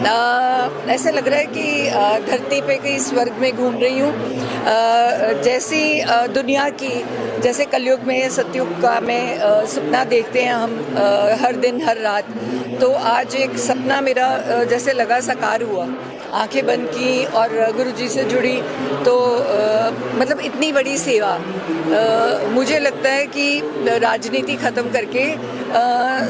ऐसा लग रहा है कि धरती पे कहीं स्वर्ग में घूम रही हूँ। जैसी दुनिया की जैसे कलयुग में सतयुग का में सपना देखते हैं हम हर दिन हर रात, तो आज एक सपना मेरा जैसे लगा साकार हुआ। आंखें बंद की और गुरुजी से जुड़ी तो मतलब इतनी बड़ी सेवा। मुझे लगता है कि राजनीति ख़त्म करके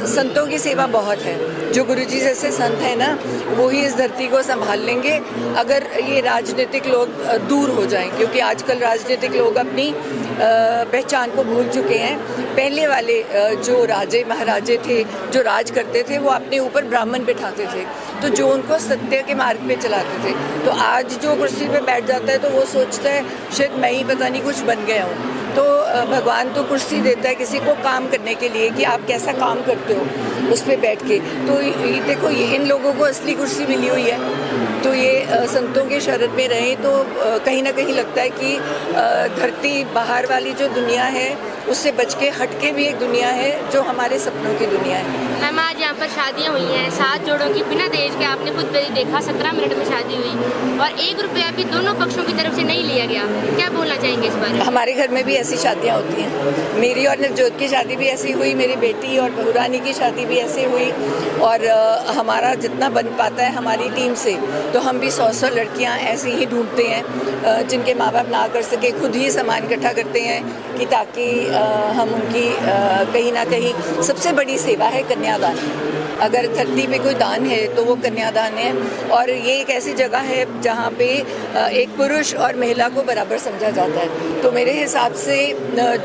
संतों की सेवा बहुत है। जो गुरुजी जैसे संत हैं ना, वो ही इस धरती को संभाल लेंगे अगर ये राजनीतिक लोग दूर हो जाएं, क्योंकि आजकल राजनीतिक लोग अपनी पहचान को भूल चुके हैं। पहले वाले जो राजे महाराजे थे, जो राज करते थे, वो अपने ऊपर ब्राह्मण बिठाते थे, तो जो उनको सत्य के मार्ग पे चलाते थे। तो आज जो कुर्सी पे बैठ जाता है तो वो सोचता है शायद मैं ही पता नहीं कुछ बन गया हूँ। तो भगवान तो कुर्सी देता है किसी को काम करने के लिए कि आप कैसा काम करते हो उस पर बैठ के। तो ये देखो, ये इन लोगों को असली कुर्सी मिली हुई है, तो ये संतों के शरण में रहें तो कहीं ना कहीं लगता है कि धरती बाहर वाली जो दुनिया है उससे बच के हट के भी एक दुनिया है जो हमारे सपनों की दुनिया है। मैम, आज यहाँ पर शादियाँ हुई हैं 7 जोड़ों की बिना दहेज के। आपने खुद भी देखा 17 मिनट में शादी हुई और 1 रुपया भी दोनों पक्षों की तरफ से नहीं लिया गया। क्या बोलना चाहेंगे इस बारे में? हमारे घर में भी ऐसी शादियाँ होती हैं। मेरी और नवजोत की शादी भी ऐसी हुई, मेरी बेटी और बहुरानी की शादी भी ऐसे हुई। और हमारा जितना बन पाता है हमारी टीम से, तो हम भी 100 लड़कियाँ ऐसी ही ढूंढते हैं जिनके माँ बाप ना कर सके, खुद ही सामान इकट्ठा करते हैं कि ताकि हम उनकी कहीं ना कहीं सबसे बड़ी सेवा है कन्यादान। अगर धरती पे कोई दान है तो वो कन्यादान है। और ये एक ऐसी जगह है जहाँ पे एक पुरुष और महिला को बराबर समझा जाता है। तो मेरे हिसाब से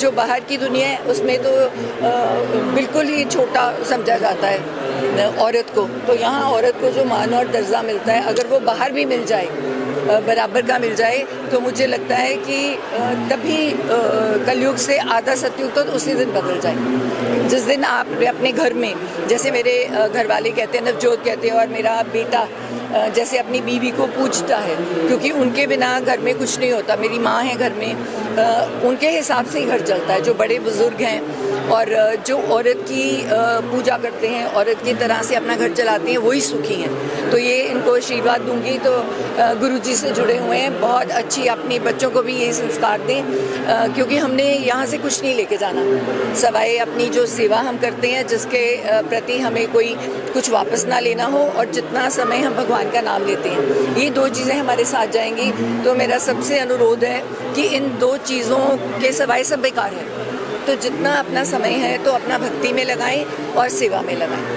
जो बाहर की दुनिया है उसमें तो बिल्कुल ही छोटा समझा जाता है औरत को। तो यहाँ औरत को जो मान और दर्जा मिलता है, अगर वो बाहर भी मिल जाए, बराबर का मिल जाए, तो मुझे लगता है कि तभी कलयुग से आधा सतयुग तो उसी दिन बदल जाए। जिस दिन आप अपने घर में, जैसे मेरे घर वाले कहते हैं, नवजोत कहते हैं, और मेरा बेटा जैसे अपनी बीवी को पूछता है, क्योंकि उनके बिना घर में कुछ नहीं होता। मेरी माँ है घर में, उनके हिसाब से ही घर चलता है। जो बड़े बुजुर्ग हैं और जो औरत की पूजा करते हैं, औरत की तरह से अपना घर चलाते हैं, वही सुखी हैं। तो ये इनको आशीर्वाद दूंगी। तो गुरुजी से जुड़े हुए हैं, बहुत अच्छी अपने बच्चों को भी यही संस्कार दें, क्योंकि हमने यहाँ से कुछ नहीं लेके जाना, सवाए अपनी जो सेवा हम करते हैं जिसके प्रति हमें कोई कुछ वापस ना लेना हो, और जितना समय हम भगवान का नाम लेते हैं, ये 2 चीज़ें हमारे साथ जाएंगी। तो मेरा सबसे अनुरोध है कि इन 2 चीज़ों के सवाए सब बेकार है। तो जितना अपना समय है तो अपना भक्ति में लगाएं और सेवा में लगाएं।